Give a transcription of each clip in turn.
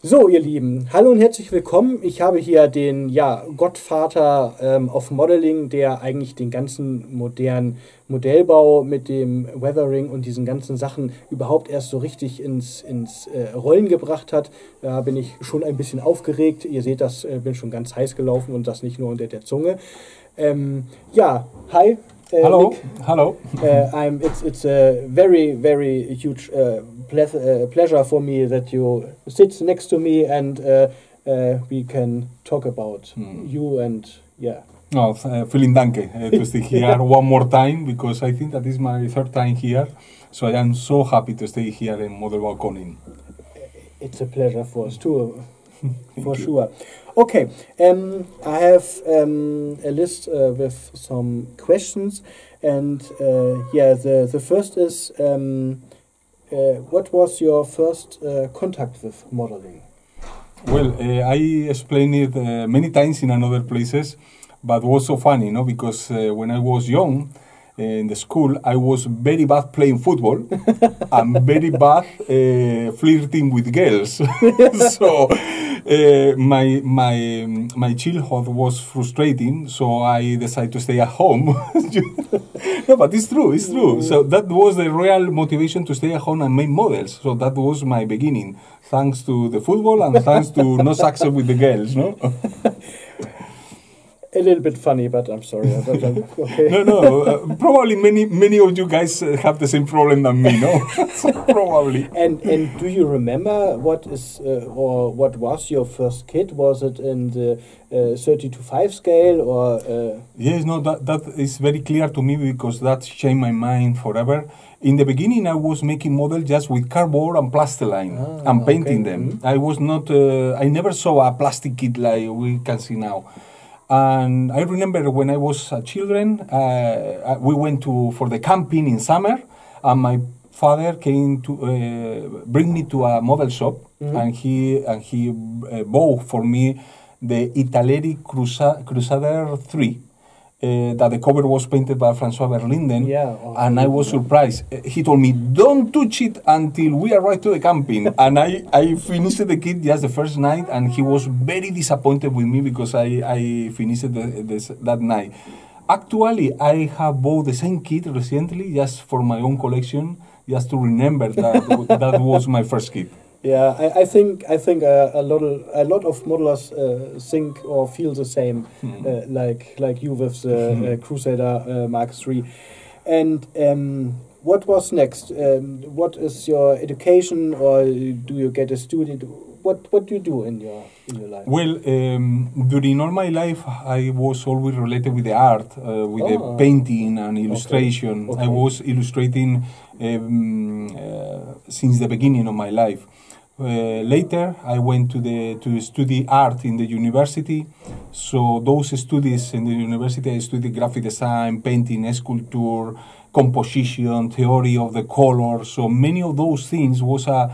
So, ihr Lieben, hallo und herzlich willkommen. Ich habe hier den Gottvater of Modeling, der eigentlich den ganzen modernen Modellbau mit dem Weathering und diesen ganzen Sachen überhaupt erst so richtig ins Rollen gebracht hat. Da bin ich schon ein bisschen aufgeregt. Ihr seht das, bin schon ganz heiß gelaufen und das nicht nur unter der Zunge. Hi. Hello. Mig. Hello. It's a very, very huge pleasure for me that you sit next to me and we can talk about you and No, vielen Dank to stay here one more time, because I think that is my third time here. So I am so happy to stay here in Modellbauer Konin. It's a pleasure for us too, for sure. Okay, I have a list with some questions, and the first is, what was your first contact with modeling? Well, I explained it many times in other places, but it was so funny, no? Because when I was young, in the school, I was very bad playing football and very bad flirting with girls. So my childhood was frustrating, so I decided to stay at home. No, but it's true, it's true. So that was the real motivation to stay at home and make models. So that was my beginning, thanks to the football and thanks to no success with the girls, no? A little bit funny, but I'm sorry. Okay. No. Probably many of you guys have the same problem than me, no? Probably. And do you remember what was your first kit? Was it in the 30-5 scale or? Yes, no, that is very clear to me, because that changed my mind forever. In the beginning, I was making models just with cardboard and plasticine and painting them. I was not. I never saw a plastic kit like we can see now. And I remember when I was a children, we went for the camping in summer, and my father came to bring me to a model shop, and he bought for me the Italeri Crusader 3. That the cover was painted by François Verlinden, and I was surprised. He told me, "Don't touch it until we arrive to the camping." And I finished the kit just the first night, and he was very disappointed with me because I finished it that night. Actually, I have bought the same kit recently just for my own collection, just to remember that that was my first kit. Yeah, I think a lot of modelers think or feel the same, like you with the Crusader Mark III. And what was next? What is your education, or do you get a studio? What do you do in your life? Well, during all my life, I was always related with the art, with the painting and illustration. Okay. I was illustrating since the beginning of my life. Later, I went to study art in the university. So those studies in the university, I studied graphic design, painting, sculpture, composition, theory of the color. So many of those things was a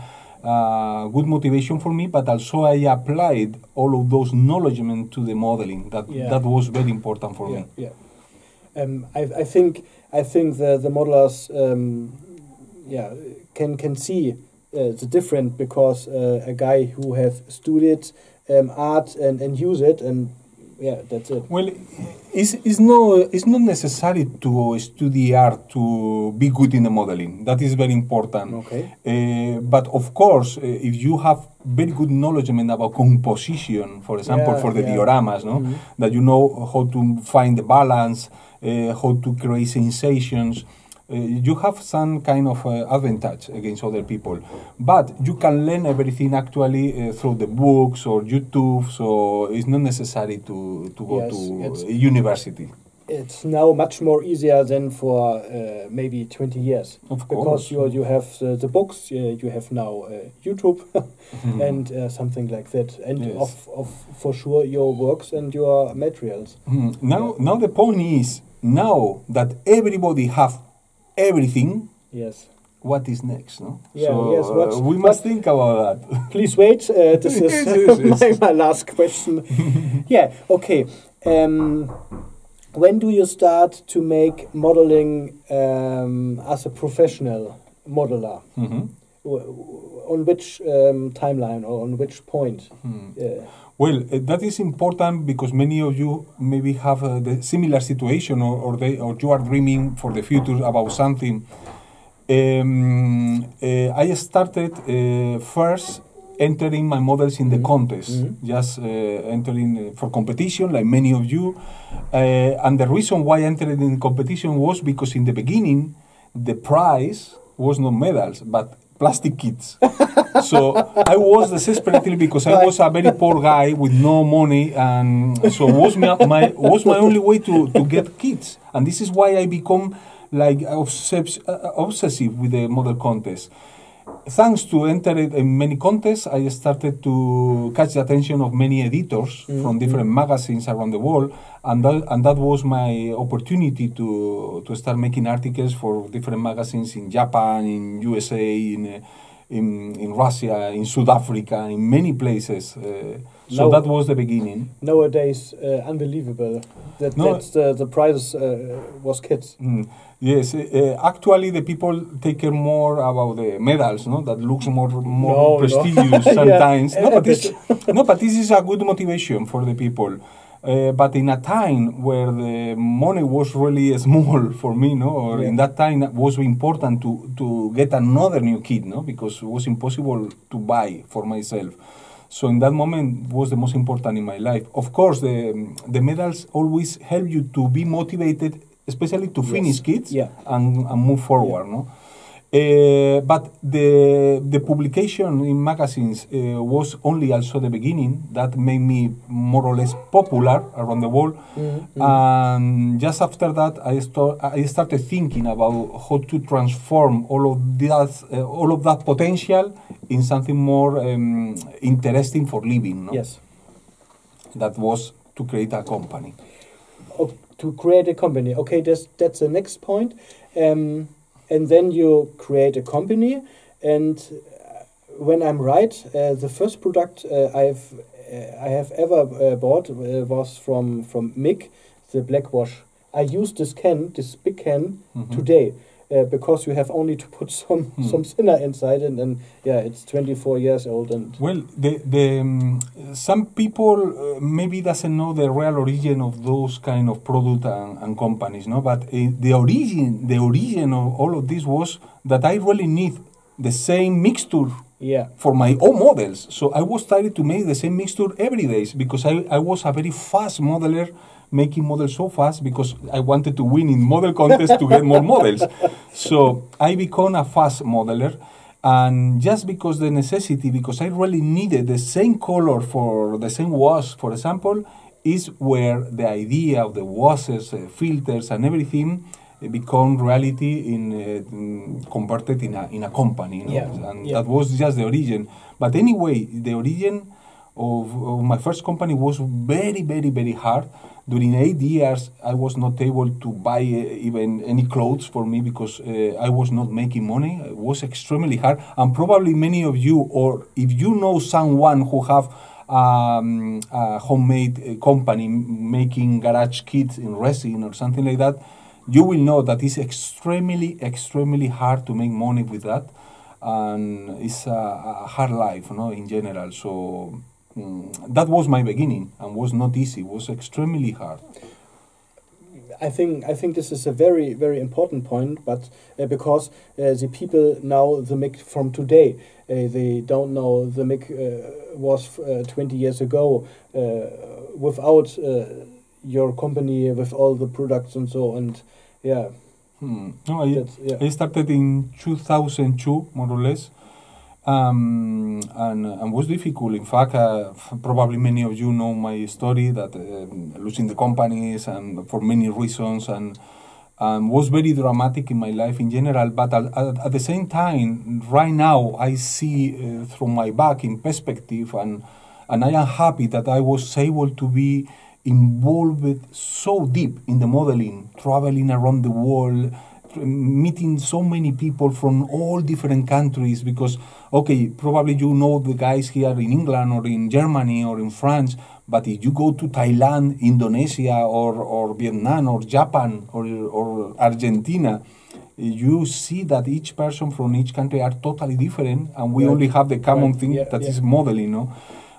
good motivation for me, but also I applied all of those knowledge to the modeling. That was very important for me. Yeah. I think the modelers can see the difference, because a guy who have studied art and use it, and that's it. Well, it's not necessary to study art to be good in the modeling. That is very important. Okay. But of course, if you have very good knowledge about composition, for example, for the dioramas, that you know how to find the balance, how to create sensations, you have some kind of advantage against other people. But you can learn everything actually through the books or YouTube, so it's not necessary to go to university. It's now much more easier than for maybe 20 years. Of course. Because you have the books, you have now YouTube and something like that. And of for sure your works and your materials. Now the point is, now that everybody have everything. Yes. What is next? No. Yeah. So, yes. We must think about that. Please wait. This is my last question. Yeah. Okay. When do you start to make modeling as a professional modeler? on which timeline or on which point? Well, that is important because many of you maybe have the similar situation, or you are dreaming for the future about something. I started first entering my models in the contest, just entering for competition, like many of you. And the reason why I entered in competition was because in the beginning, the prize was not medals, but plastic kits. So I was desperately, because I was a very poor guy with no money, and so was my only way to get kits. And this is why I become like obsessive with the model contest. Thanks to entering in many contests, I started to catch the attention of many editors from different magazines around the world, and that was my opportunity to start making articles for different magazines in Japan, in USA, in Russia, in South Africa, in many places. So that was the beginning. Nowadays, unbelievable that the prize was kids. Yes, actually the people take care more about the medals, no? That looks more prestigious sometimes. But this is a good motivation for the people. But in a time where the money was really small for me, no? Or in that time it was important to get another new kit, no? Because it was impossible to buy for myself. So in that moment was the most important in my life. Of course, the medals always help you to be motivated, especially to finish kits and move forward, no? But the publication in magazines was only also the beginning. That made me more or less popular around the world. And just after that, I started thinking about how to transform all of that potential in something more interesting for living. No? Yes. That was to create a company. To create a company. Okay, that's the next point. And then you create a company, and when I'm right, the first product I have ever bought was from Mig, the black wash. I use this big can today because you have only to put some thinner inside, and then it's 24 years old. And well, some people maybe doesn't know the real origin of those kind of product and companies, no. But the origin of all of this was that I really need the same mixture for my own models. So I was trying to make the same mixture every day because I was a very fast modeler, making models so fast because I wanted to win in model contests to get more models. So I became a fast modeler, and just because the necessity, because I really needed the same color for the same wash, for example, is where the idea of the washes, filters, and everything become reality converted in a company. You know? That was just the origin. But anyway, the origin of my first company was very, very, very hard. During 8 years, I was not able to buy even any clothes for me because I was not making money. It was extremely hard. And probably many of you, or if you know someone who have a homemade company making garage kits in resin or something like that, you will know that it's extremely, extremely hard to make money with that. And it's a hard life, in general. So that was my beginning, and was not easy. It was extremely hard. I think this is a very, very important point, but because the people now the Mig from today, they don't know the Mig was 20 years ago without your company, with all the products and so, and I started in 2002, more or less. And was difficult. In fact, probably many of you know my story that losing the companies and for many reasons, and was very dramatic in my life in general. But at the same time, right now I see from my back in perspective, and I am happy that I was able to be involved so deep in the modeling, traveling around the world, meeting so many people from all different countries, because probably you know the guys here in England or in Germany or in France, but if you go to Thailand, Indonesia or Vietnam or Japan or Argentina, you see that each person from each country are totally different, and we only have the common thing that is modeling, no?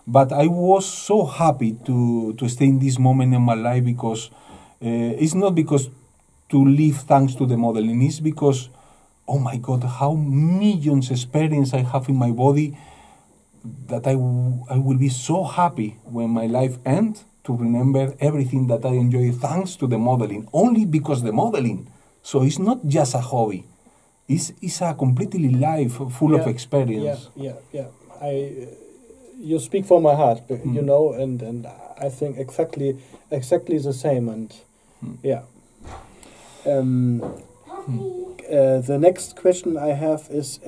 But I was so happy to stay in this moment in my life, because it's not because to live thanks to the modeling, it's because, oh my God, how millions experience I have in my body, that I will be so happy when my life ends to remember everything that I enjoy thanks to the modeling, only because the modeling. So it's not just a hobby. It's a completely life full of experience. Yeah. You speak from my heart, you know, and I think exactly the same. And the next question I have is,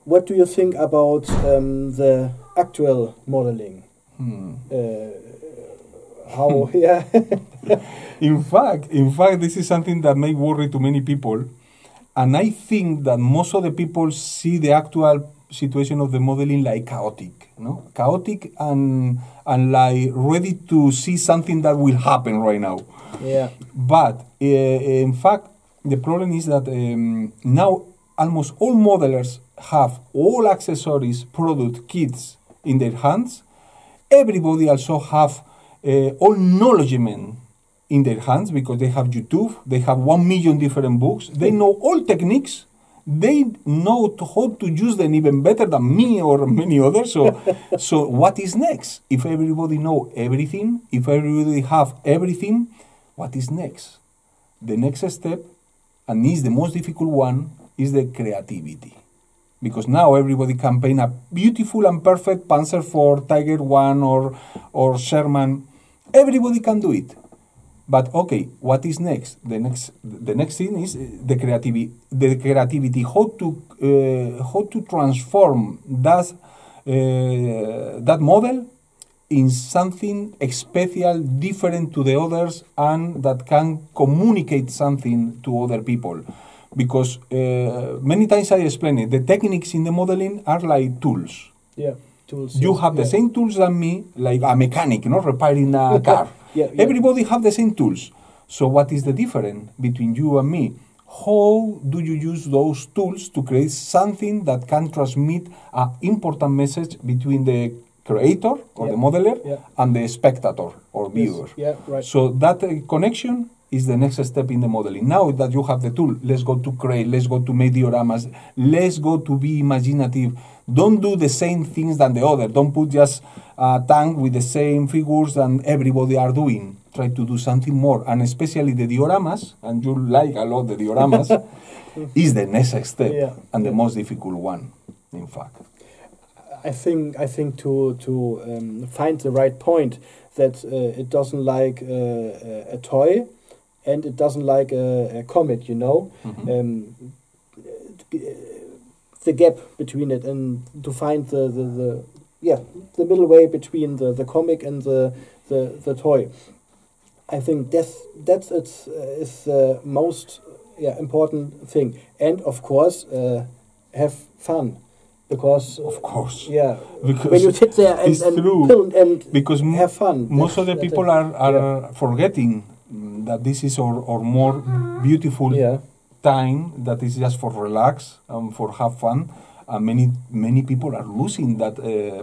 what do you think about the actual modeling? How? Yeah. In fact, this is something that may worry to many people, and I think that most of the people see the actual situation of the modeling like chaotic, no? Chaotic and like ready to see something that will happen right now. Yeah. But in fact, the problem is that now almost all modelers have all accessories, product, kits in their hands. Everybody also have all knowledgement in their hands, because they have YouTube, they have 1 million different books, they know all techniques, they know how to use them even better than me or many others. So what is next? If everybody know everything, if everybody have everything, what is next? The next step, and is the most difficult one, is the creativity. Because now everybody can paint a beautiful and perfect Panzer IV, Tiger I or Sherman. Everybody can do it. But okay, what is next? The next thing is the creativity. The creativity. How to transform that model in something special, different to the others, and that can communicate something to other people. Because many times I explain it. The techniques in the modeling are like tools. Yeah, tools. You have the same tools than me, like a mechanic, repairing a car. Everybody have the same tools. So what is the difference between you and me? How do you use those tools to create something that can transmit an important message between the creator or the modeler and the spectator or viewer? Yeah, right. So that connection is the next step in the modeling. Now that you have the tool, let's go to create, let's go to make dioramas, let's go to be imaginative. Don't do the same things than the other. Don't put just a tank with the same figures than everybody are doing. Try to do something more, and especially the dioramas, and you like a lot the dioramas, is the next step and the most difficult one, in fact. I think to find the right point, that it doesn't like a toy, and it doesn't like a comet, you know. The gap between it, and to find the middle way between the comic and the toy. I think that's is the most important thing, and of course have fun. Because of course, because when you sit there and because have fun, most of the people are forgetting that this is our more beautiful time, that is just for relax and for have fun. Many people are losing that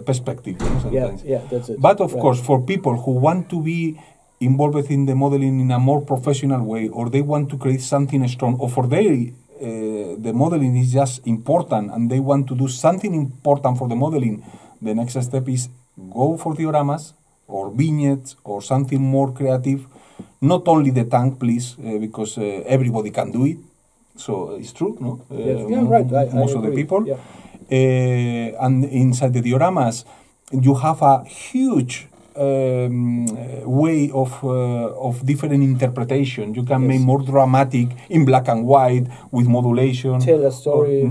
perspective sometimes. That's it. But of course, for people who want to be involved in the modeling in a more professional way, or they want to create something strong, or for the modeling is just important and they want to do something important for the modeling, the next step is go for dioramas or vignettes or something more creative. Not only the tank, please, because everybody can do it. So it's true, no? Right. Most of the people. And inside the dioramas, you have a huge way of different interpretation. You can make more dramatic in black and white with modulation. Tell a story.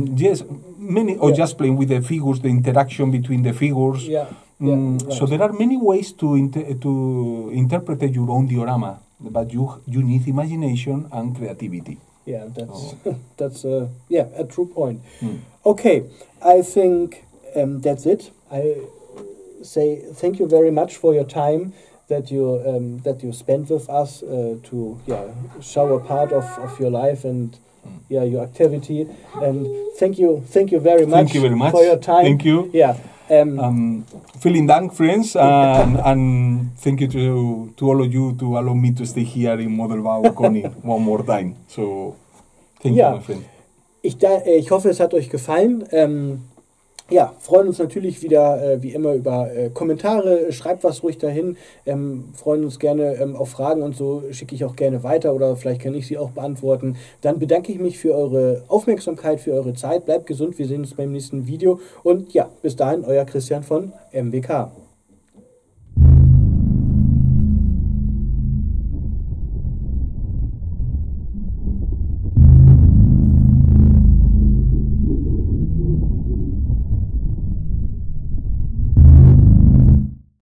Or just playing with the figures, the interaction between the figures. So there are many ways to interpret your own diorama, but you need imagination and creativity. Yeah, that's a true point. Okay, I think that's it. I say thank you very much for your time. that you spent with us to show a part of your life and your activity. And thank you very much. Thank you very much for your time. Thank you. Yeah. Vielen Dank, friends, and thank you to all of you to allow me to stay here in Modellbauer Conny one more time. So, thank you, my friend. Ich hoffe, es hat euch gefallen. Freuen uns natürlich wieder, wie immer, über Kommentare. Schreibt was ruhig dahin. Freuen uns gerne auf Fragen und so schicke ich auch gerne weiter oder vielleicht kann ich sie auch beantworten. Dann bedanke ich mich für eure Aufmerksamkeit, für eure Zeit. Bleibt gesund, wir sehen uns beim nächsten Video. Und ja, bis dahin, euer Christian von MBK.